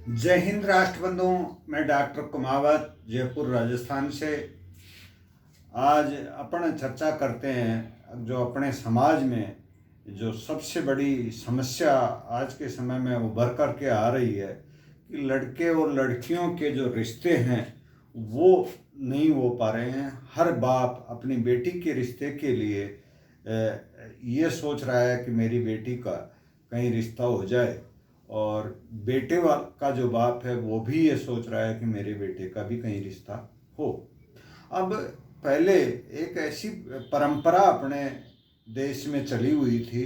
जय हिंद राष्ट्रबंधुओं। मैं डॉक्टर कुमावत जयपुर राजस्थान से। आज अपन चर्चा करते हैं जो अपने समाज में जो सबसे बड़ी समस्या आज के समय में उभर कर के आ रही है कि लड़के और लड़कियों के जो रिश्ते हैं वो नहीं हो पा रहे हैं। हर बाप अपनी बेटी के रिश्ते के लिए ये सोच रहा है कि मेरी बेटी का कहीं रिश्ता हो जाए, और बेटे का जो बाप है वो भी ये सोच रहा है कि मेरे बेटे का भी कहीं रिश्ता हो। अब पहले एक ऐसी परंपरा अपने देश में चली हुई थी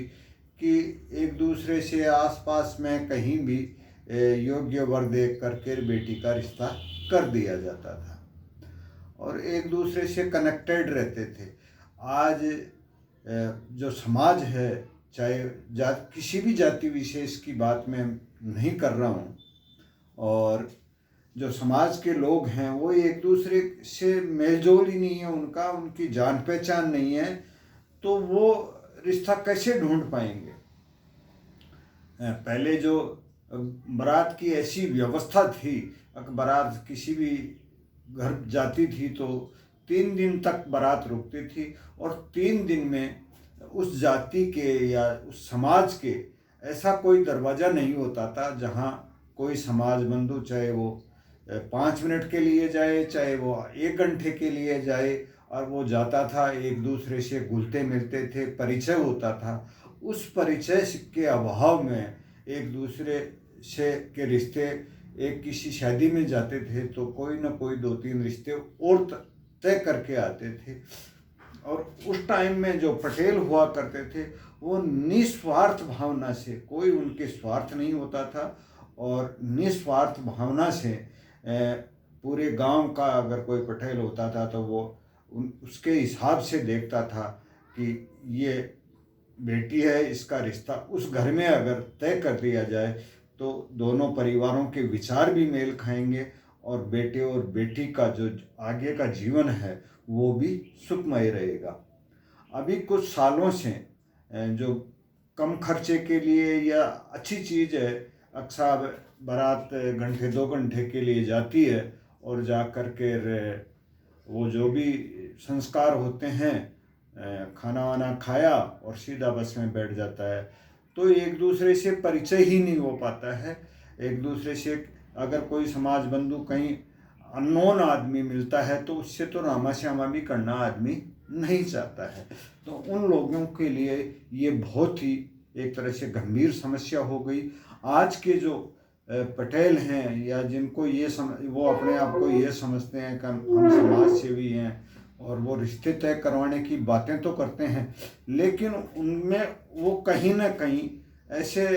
कि एक दूसरे से आसपास में कहीं भी योग्य वर देख करके बेटी का रिश्ता कर दिया जाता था और एक दूसरे से कनेक्टेड रहते थे। आज जो समाज है, चाहे किसी भी जाति विशेष की बात मैं नहीं कर रहा हूँ, और जो समाज के लोग हैं वो एक दूसरे से मेलजोल ही नहीं है, उनकी जान पहचान नहीं है, तो वो रिश्ता कैसे ढूंढ पाएंगे। पहले जो बारात की ऐसी व्यवस्था थी, अगर बारात किसी भी घर जाती थी तो 3 दिन तक बारात रुकती थी और 3 दिन में उस जाति के या उस समाज के ऐसा कोई दरवाज़ा नहीं होता था जहाँ कोई समाज बंधु, चाहे वो 5 मिनट के लिए जाए चाहे वो 1 घंटे के लिए जाए, और वो जाता था, एक दूसरे से घुलते मिलते थे, परिचय होता था। उस परिचय के अभाव में एक दूसरे से के रिश्ते, एक किसी शादी में जाते थे तो कोई ना कोई 2-3 रिश्ते और तय करके आते थे। और उस टाइम में जो पटेल हुआ करते थे वो निस्वार्थ भावना से, कोई उनके स्वार्थ नहीं होता था, और निस्वार्थ भावना से पूरे गांव का अगर कोई पटेल होता था तो वो उसके हिसाब से देखता था कि ये बेटी है, इसका रिश्ता उस घर में अगर तय कर दिया जाए तो दोनों परिवारों के विचार भी मेल खाएंगे और बेटे और बेटी का जो आगे का जीवन है वो भी सुखमय रहेगा। अभी कुछ सालों से जो कम खर्चे के लिए या अच्छी चीज़ है, अक्सर बारात 1-2 घंटे के लिए जाती है और जा कर के वो जो भी संस्कार होते हैं, खाना वाना खाया और सीधा बस में बैठ जाता है, तो एक दूसरे से परिचय ही नहीं हो पाता है। एक दूसरे से अगर कोई समाज बंधु कहीं अननोन आदमी मिलता है तो उससे तो रामा श्यामा भी करना आदमी नहीं चाहता है। तो उन लोगों के लिए ये बहुत ही एक तरह से गंभीर समस्या हो गई। आज के जो पटेल हैं या जिनको वो अपने आप को ये समझते हैं कि हम समाज सेवी हैं और वो रिश्ते तय करवाने की बातें तो करते हैं, लेकिन उनमें वो कहीं ना कहीं ऐसे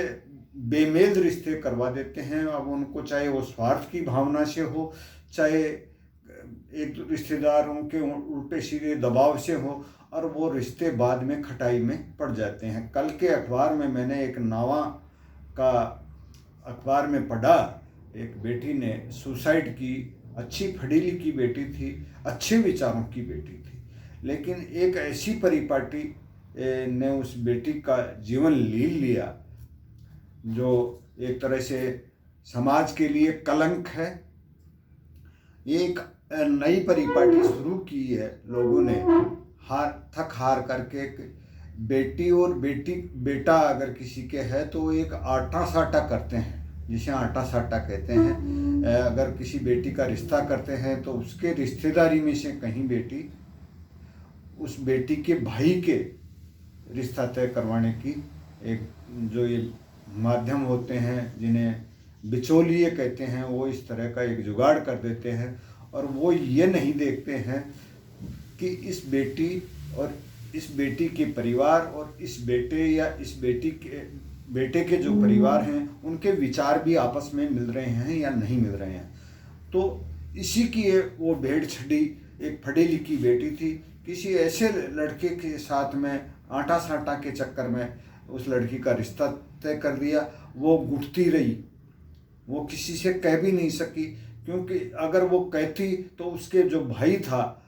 बेमेल रिश्ते करवा देते हैं। अब उनको चाहे वो स्वार्थ की भावना से हो, चाहे एक रिश्तेदारों के उल्टे सीधे दबाव से हो, और वो रिश्ते बाद में खटाई में पड़ जाते हैं। कल के अखबार में मैंने एक नावा का अखबार में पढ़ा, एक बेटी ने सुसाइड की। अच्छी पढ़ी लिखी बेटी थी, अच्छे विचारों की बेटी थी, लेकिन एक ऐसी परिपाटी ने उस बेटी का जीवन ले लिया जो एक तरह से समाज के लिए कलंक है। एक नई परिपाटी शुरू की है लोगों ने, हार करके। बेटी और बेटा अगर किसी के है तो एक आटा साटा करते हैं, जिसे आटा साटा कहते हैं। अगर किसी बेटी का रिश्ता करते हैं तो उसके रिश्तेदारी में से कहीं बेटी उस बेटी के भाई के रिश्ता तय करवाने की एक जो ये माध्यम होते हैं जिन्हें बिचौलिए कहते हैं, वो इस तरह का एक जुगाड़ कर देते हैं। और वो ये नहीं देखते हैं कि इस बेटी और इस बेटी के परिवार और इस बेटे या इस बेटे के जो परिवार हैं उनके विचार भी आपस में मिल रहे हैं या नहीं मिल रहे हैं। तो इसी की वो भेड़ छड़ी एक पढ़ी लिखी बेटी थी, किसी ऐसे लड़के के साथ में आटा साटा के चक्कर में उस लड़की का रिश्ता तय कर दिया। वो घुटती रही, वो किसी से कह भी नहीं सकी, क्योंकि अगर वो कहती तो उसके जो भाई था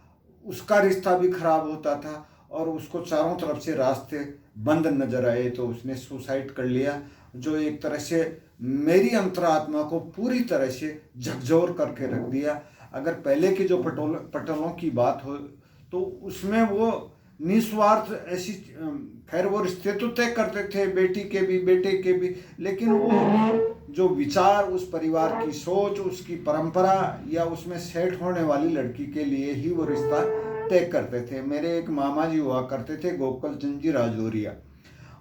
उसका रिश्ता भी खराब होता था और उसको चारों तरफ से रास्ते बंद नजर आए, तो उसने सुसाइड कर लिया, जो एक तरह से मेरी अंतरात्मा को पूरी तरह से झकझोर करके रख दिया। अगर पहले के जो पटलों की बात हो तो उसमें वो निस्वार्थ ऐसी, खैर वो रिश्ते तो तय करते थे, बेटी के भी बेटे के भी, लेकिन वो जो विचार, उस परिवार की सोच, उसकी परंपरा या उसमें सेट होने वाली लड़की के लिए ही वो रिश्ता तय करते थे। मेरे एक मामा जी हुआ करते थे, गोपाल चंद जी राजौरिया।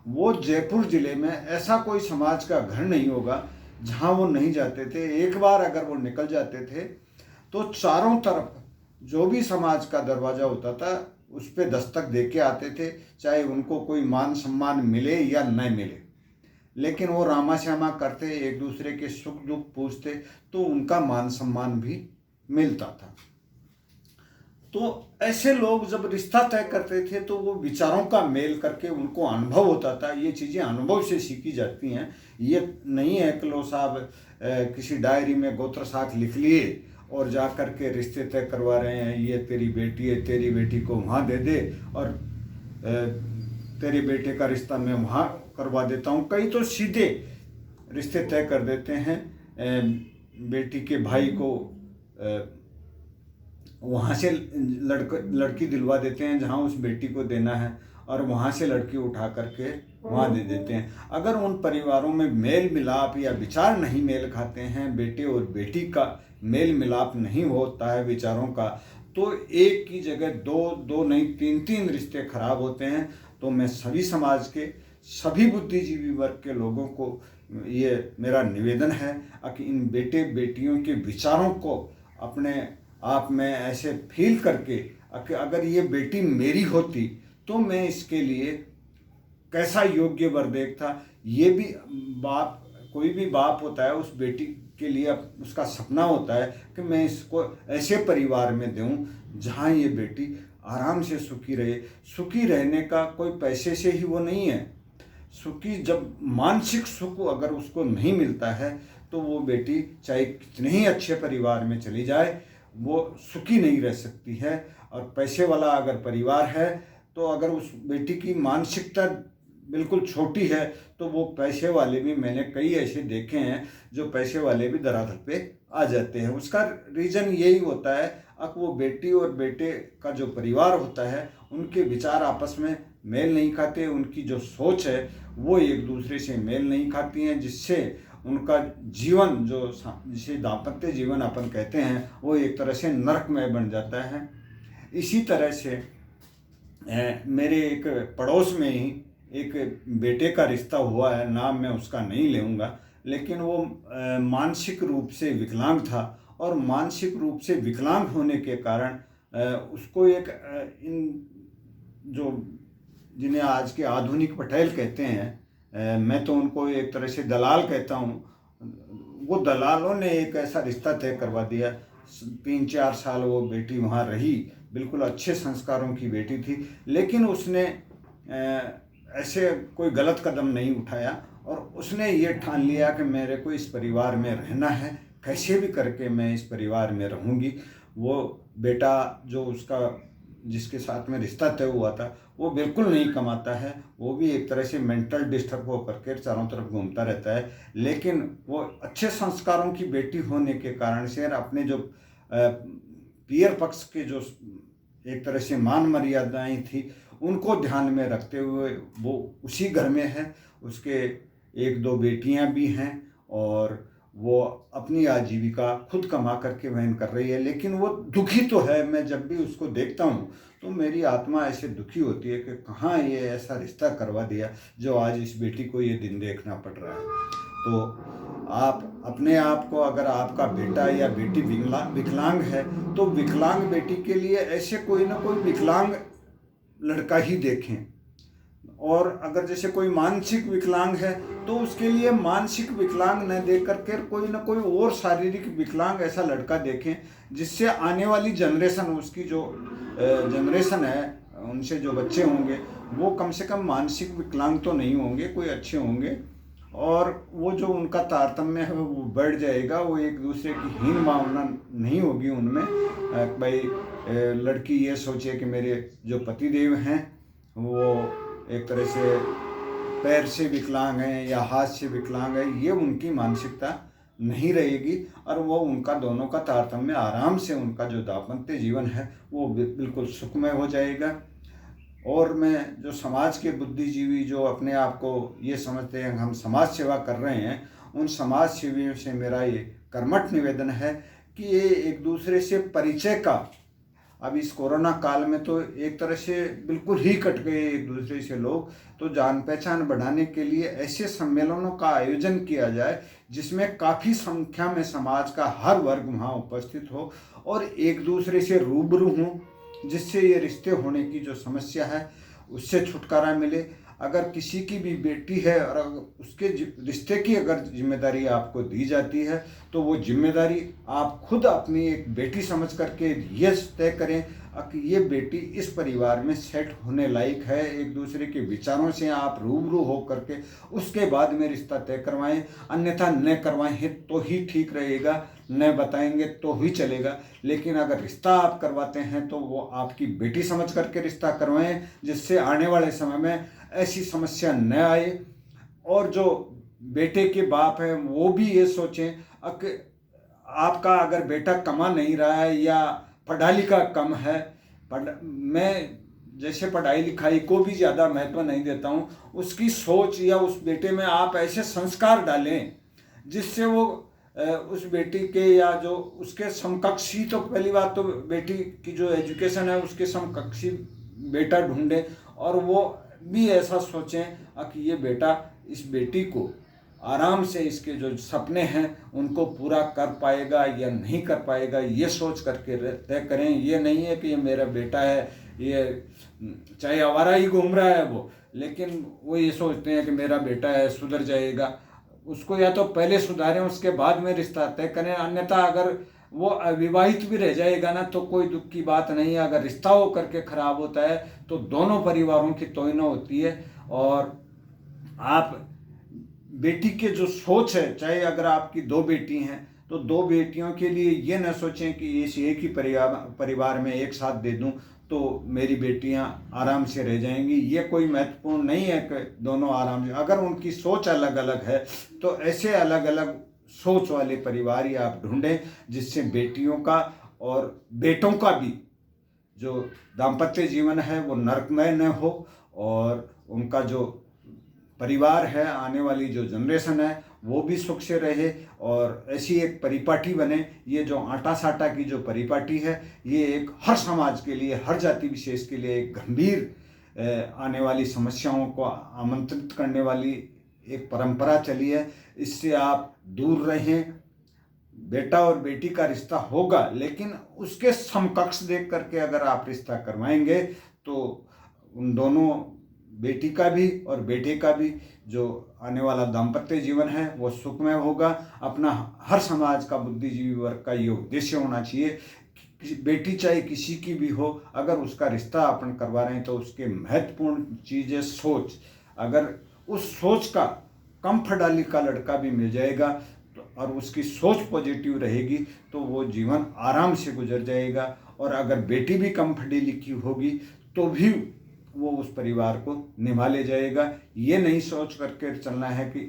वो जयपुर जिले में ऐसा कोई समाज का घर नहीं होगा जहाँ वो नहीं जाते थे। एक बार अगर वो निकल जाते थे तो चारों तरफ जो भी समाज का दरवाजा होता था उस पर दस्तक दे के आते थे, चाहे उनको कोई मान सम्मान मिले या न मिले, लेकिन वो रामा श्यामा करते, एक दूसरे के सुख दुख पूछते, तो उनका मान सम्मान भी मिलता था। तो ऐसे लोग जब रिश्ता तय करते थे तो वो विचारों का मेल करके उनको अनुभव होता था। ये चीज़ें अनुभव से सीखी जाती हैं। ये नहीं है कि लो साहब किसी डायरी में गोत्र साख लिख लिए और जा कर के रिश्ते तय करवा रहे हैं, ये तेरी बेटी है, तेरी बेटी को वहाँ दे दे और तेरे बेटे का रिश्ता मैं वहाँ करवा देता हूँ। कई तो सीधे रिश्ते तय कर देते हैं, बेटी के भाई को वहाँ से लड़की दिलवा देते हैं जहाँ उस बेटी को देना है, और वहाँ से लड़की उठा करके वहाँ दे देते हैं। अगर उन परिवारों में मेल मिलाप या विचार नहीं मेल खाते हैं, बेटे और बेटी का मेल मिलाप नहीं होता है विचारों का, तो एक की जगह दो नहीं तीन रिश्ते खराब होते हैं। तो मैं सभी समाज के, सभी बुद्धिजीवी वर्ग के लोगों को ये मेरा निवेदन है कि इन बेटे बेटियों के विचारों को अपने आप में ऐसे फील करके कि अगर ये बेटी मेरी होती तो मैं इसके लिए कैसा योग्य वर देखता। ये भी बाप, कोई भी बाप होता है, उस बेटी के लिए उसका सपना होता है कि मैं इसको ऐसे परिवार में दूं जहां ये बेटी आराम से सुखी रहे। सुखी रहने का कोई पैसे से ही वो नहीं है। सुखी जब मानसिक सुख अगर उसको नहीं मिलता है तो वो बेटी चाहे कितने ही अच्छे परिवार में चली जाए, वो सुखी नहीं रह सकती है। और पैसे वाला अगर परिवार है तो अगर उस बेटी की मानसिकता बिल्कुल छोटी है तो वो पैसे वाले भी, मैंने कई ऐसे देखे हैं जो पैसे वाले भी धरातल पे आ जाते हैं। उसका रीज़न यही होता है कि वो बेटी और बेटे का जो परिवार होता है उनके विचार आपस में मेल नहीं खाते, उनकी जो सोच है वो एक दूसरे से मेल नहीं खाती हैं, जिससे उनका जीवन, जो जिसे दाम्पत्य जीवन अपन कहते हैं, वो एक तरह से नरकमय बन जाता है। इसी तरह से मेरे एक पड़ोस में ही एक बेटे का रिश्ता हुआ है, नाम मैं उसका नहीं लूँगा, लेकिन वो मानसिक रूप से विकलांग था, और मानसिक रूप से विकलांग होने के कारण उसको एक इन जो जिन्हें आज के आधुनिक पटेल कहते हैं, मैं तो उनको एक तरह से दलाल कहता हूँ, वो दलालों ने एक ऐसा रिश्ता तय करवा दिया। 3-4 साल वो बेटी वहाँ रही, बिल्कुल अच्छे संस्कारों की बेटी थी, लेकिन उसने ऐसे कोई गलत कदम नहीं उठाया, और उसने ये ठान लिया कि मेरे को इस परिवार में रहना है, कैसे भी करके मैं इस परिवार में रहूँगी। वो बेटा जो उसका, जिसके साथ में रिश्ता तय हुआ था, वो बिल्कुल नहीं कमाता है, वो भी एक तरह से मेंटल डिस्टर्ब होकर के चारों तरफ घूमता रहता है, लेकिन वो अच्छे संस्कारों की बेटी होने के कारण से अपने जो पियर पक्ष के जो एक तरह से मान मर्यादाएं थी उनको ध्यान में रखते हुए वो उसी घर में है। उसके 1-2 बेटियां भी हैं, और वो अपनी आजीविका खुद कमा करके वहन कर रही है, लेकिन वो दुखी तो है। मैं जब भी उसको देखता हूँ तो मेरी आत्मा ऐसे दुखी होती है कि कहाँ ये ऐसा रिश्ता करवा दिया जो आज इस बेटी को ये दिन देखना पड़ रहा है। तो आप अपने आप को, अगर आपका बेटा या बेटी विकलांग है तो विकलांग बेटी के लिए ऐसे कोई ना कोई विकलांग लड़का ही देखें, और अगर जैसे कोई मानसिक विकलांग है तो उसके लिए मानसिक विकलांग न देख करके कोई ना कोई और शारीरिक विकलांग ऐसा लड़का देखें, जिससे आने वाली जनरेशन, उसकी जो जनरेशन है, उनसे जो बच्चे होंगे वो कम से कम मानसिक विकलांग तो नहीं होंगे, कोई अच्छे होंगे, और वो जो उनका तारतम्य है वो बढ़ जाएगा। वो एक दूसरे की हीन भावना नहीं होगी उनमें। भाई लड़की ये सोचे कि मेरे जो पतिदेव हैं वो एक तरह से पैर से विकलांग हैं या हाथ से विकलांग है, ये उनकी मानसिकता नहीं रहेगी और वो उनका दोनों का तारतम्य आराम से, उनका जो दाम्पत्य जीवन है वो बिल्कुल सुखमय हो जाएगा। और मैं जो समाज के बुद्धिजीवी जो अपने आप को ये समझते हैं हम समाज सेवा कर रहे हैं, उन समाज सेवियों से मेरा ये कर्मठ निवेदन है कि ये एक दूसरे से परिचय का, अब इस कोरोना काल में तो एक तरह से बिल्कुल ही कट गए एक दूसरे से लोग, तो जान पहचान बढ़ाने के लिए ऐसे सम्मेलनों का आयोजन किया जाए जिसमें काफ़ी संख्या में समाज का हर वर्ग वहाँ उपस्थित हो और एक दूसरे से रूबरू हों, जिससे ये रिश्ते होने की जो समस्या है उससे छुटकारा मिले। अगर किसी की भी बेटी है और अगर उसके रिश्ते की अगर जिम्मेदारी आपको दी जाती है तो वो जिम्मेदारी आप खुद अपनी एक बेटी समझ करके ये तय करें कि ये बेटी इस परिवार में सेट होने लायक है। एक दूसरे के विचारों से आप रूबरू हो करके उसके बाद में रिश्ता तय करवाएं, अन्यथा न करवाएं तो ही ठीक रहेगा, न बताएंगे तो ही चलेगा। लेकिन अगर रिश्ता आप करवाते हैं तो वो आपकी बेटी समझ करके रिश्ता करवाएं, जिससे आने वाले समय में ऐसी समस्या न आए। और जो बेटे के बाप हैं वो भी ये सोचें कि आपका अगर बेटा कमा नहीं रहा है या पढ़ा लिखा कम है, मैं जैसे पढ़ाई लिखाई को भी ज़्यादा महत्व नहीं देता हूँ, उसकी सोच या उस बेटे में आप ऐसे संस्कार डालें जिससे वो उस बेटी के या जो उसके समकक्षी, तो पहली बात तो बेटी की जो एजुकेशन है उसके समकक्षी बेटा ढूंढे और वो भी ऐसा सोचें कि ये बेटा इस बेटी को आराम से इसके जो सपने हैं उनको पूरा कर पाएगा या नहीं कर पाएगा, ये सोच करके तय करें। ये नहीं है कि ये मेरा बेटा है, ये चाहे आवारा ही घूम रहा है वो, लेकिन वो ये सोचते हैं कि मेरा बेटा है सुधर जाएगा। उसको या तो पहले सुधारें उसके बाद में रिश्ता तय करें, अन्यथा अगर वो अविवाहित भी रह जाएगा ना तो कोई दुख की बात नहीं है। अगर रिश्ता हो करके खराब होता है तो दोनों परिवारों की तोहिन होती है। और आप बेटी के जो सोच है, चाहे अगर आपकी 2 बेटी हैं तो 2 बेटियों के लिए ये न सोचें कि इस एक ही परिवार में एक साथ दे दूं तो मेरी बेटियां आराम से रह जाएंगी। ये कोई महत्वपूर्ण नहीं है कि दोनों आराम से, अगर उनकी सोच अलग अलग है तो ऐसे अलग अलग सोच वाले परिवार ही आप ढूंढें जिससे बेटियों का और बेटों का भी जो दाम्पत्य जीवन है वो नरकमय न हो और उनका जो परिवार है, आने वाली जो जनरेशन है वो भी सुख से रहे और ऐसी एक परिपाटी बने। ये जो आटा साटा की जो परिपाटी है ये एक हर समाज के लिए, हर जाति विशेष के लिए एक गंभीर आने वाली समस्याओं को आमंत्रित करने वाली एक परंपरा चली है। इससे आप दूर रहें। बेटा और बेटी का रिश्ता होगा लेकिन उसके समकक्ष देख करके अगर आप रिश्ता करवाएंगे तो उन दोनों बेटी का भी और बेटे का भी जो आने वाला दाम्पत्य जीवन है वो सुखमय होगा। अपना हर समाज का बुद्धिजीवी वर्ग का ये उद्देश्य होना चाहिए, बेटी चाहे किसी की भी हो, अगर उसका रिश्ता अपन करवा रहे हैं तो उसके महत्वपूर्ण चीज़ है सोच। अगर उस सोच का कम पढ़ा लिखा लड़का भी मिल जाएगा तो और उसकी सोच पॉजिटिव रहेगी तो वो जीवन आराम से गुजर जाएगा। और अगर बेटी भी कम पढ़ी लिखी होगी तो भी वो उस परिवार को निभा ले जाएगा। ये नहीं सोच करके चलना है कि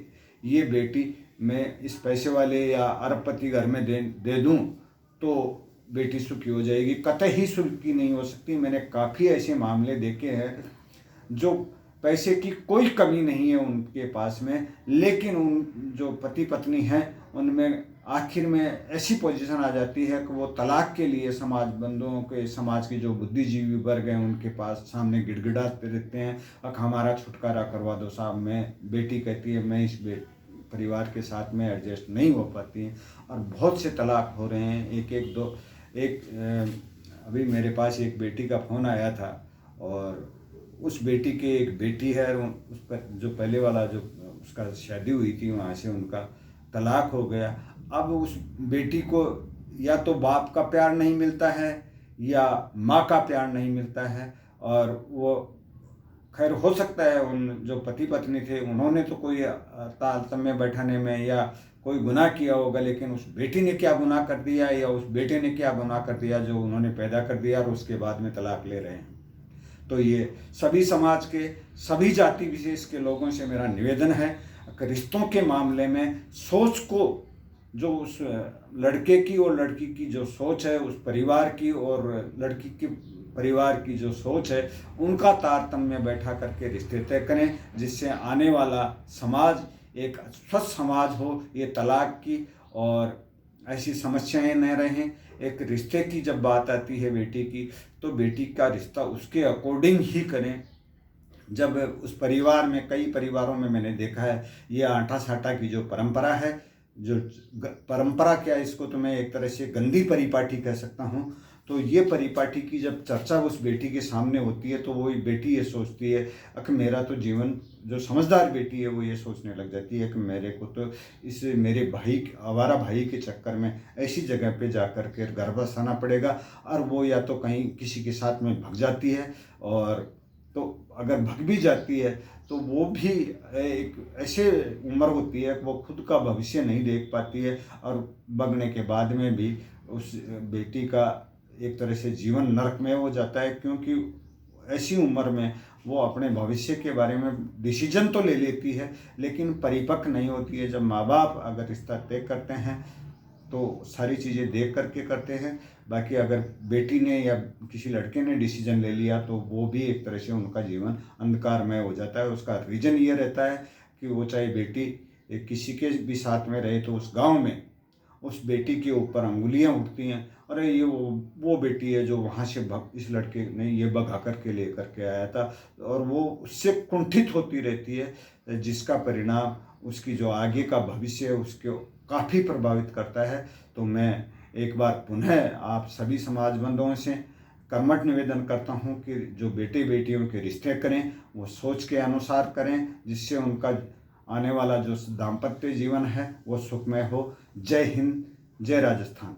ये बेटी मैं इस पैसे वाले या अरबपति घर में दे दूं तो बेटी सुखी हो जाएगी, कतई सुखी नहीं हो सकती। मैंने काफ़ी ऐसे मामले देखे हैं जो पैसे की कोई कमी नहीं है उनके पास में, लेकिन उन जो पति पत्नी हैं उनमें आखिर में ऐसी पोजीशन आ जाती है कि वो तलाक के लिए समाज बंधुओं के, समाज की जो बुद्धिजीवी वर्ग हैं उनके पास सामने गिड़गिड़ाते रहते हैं अब हमारा छुटकारा करवा दो साहब। मैं बेटी कहती है मैं इस परिवार के साथ में एडजस्ट नहीं हो पाती और बहुत से तलाक हो रहे हैं। अभी मेरे पास एक बेटी का फ़ोन आया था और उस बेटी के एक बेटी है और उस पर जो पहले वाला जो उसका शादी हुई थी वहाँ से उनका तलाक हो गया। अब उस बेटी को या तो बाप का प्यार नहीं मिलता है या माँ का प्यार नहीं मिलता है। और वो खैर हो सकता है उन जो पति पत्नी थे उन्होंने तो कोई तारतम्य बैठाने में या कोई गुनाह किया होगा, लेकिन उस बेटी ने क्या गुनाह कर दिया या उस बेटे ने क्या गुनाह कर दिया जो उन्होंने पैदा कर दिया और उसके बाद में तलाक ले रहे हैं। तो ये सभी समाज के, सभी जाति विशेष के लोगों से मेरा निवेदन है कि रिश्तों के मामले में सोच को, जो उस लड़के की और लड़की की जो सोच है, उस परिवार की और लड़की की परिवार की जो सोच है, उनका तारतम्य बैठा करके रिश्ते तय करें, जिससे आने वाला समाज एक स्वस्थ समाज हो। ये तलाक की और ऐसी समस्याएं न रहें। एक रिश्ते की जब बात आती है बेटी की, तो बेटी का रिश्ता उसके अकॉर्डिंग ही करें। जब उस परिवार में, कई परिवारों में मैंने देखा है, ये आटा साटा की जो परंपरा है, जो परंपरा क्या, इसको तो मैं एक तरह से गंदी परिपाटी कह सकता हूँ। तो ये परिपाटी की जब चर्चा उस बेटी के सामने होती है, तो वो बेटी ये सोचती है कि मेरा तो जीवन, जो समझदार बेटी है वो ये सोचने लग जाती है कि मेरे को तो इस मेरे भाई, आवारा भाई के चक्कर में ऐसी जगह पे जा कर के घर बसाना पड़ेगा, और वो या तो कहीं किसी के साथ में भग जाती है, और तो अगर भग भी जाती है तो वो भी एक ऐसे उम्र होती है कि वो खुद का भविष्य नहीं देख पाती है, और भगने के बाद में भी उस बेटी का एक तरह से जीवन नरकमय हो जाता है, क्योंकि ऐसी उम्र में वो अपने भविष्य के बारे में डिसीजन तो ले लेती है, लेकिन परिपक्व नहीं होती है। जब माँ बाप अगर रिश्ता तय करते हैं तो सारी चीज़ें देख करके करते हैं। बाकी अगर बेटी ने या किसी लड़के ने डिसीजन ले लिया तो वो भी एक तरह से उनका जीवन अंधकारमय हो जाता है। उसका रीज़न ये रहता है कि वो चाहे बेटी किसी के भी साथ में रहे, तो उस गांव में उस बेटी के ऊपर अंगुलियां उठती हैं, अरे ये वो बेटी है जो वहाँ से इस लड़के ने ये भगा करके लेकर के आया था, और वो उससे कुंठित होती रहती है, जिसका परिणाम उसकी जो आगे का भविष्य है उसको काफ़ी प्रभावित करता है। तो मैं एक बार पुनः आप सभी समाज बंधुओं से कर्मठ निवेदन करता हूँ कि जो बेटे बेटियों के रिश्ते करें वो सोच के अनुसार करें, जिससे उनका आने वाला जो दाम्पत्य जीवन है वो सुखमय हो। जय हिंद, जय राजस्थान।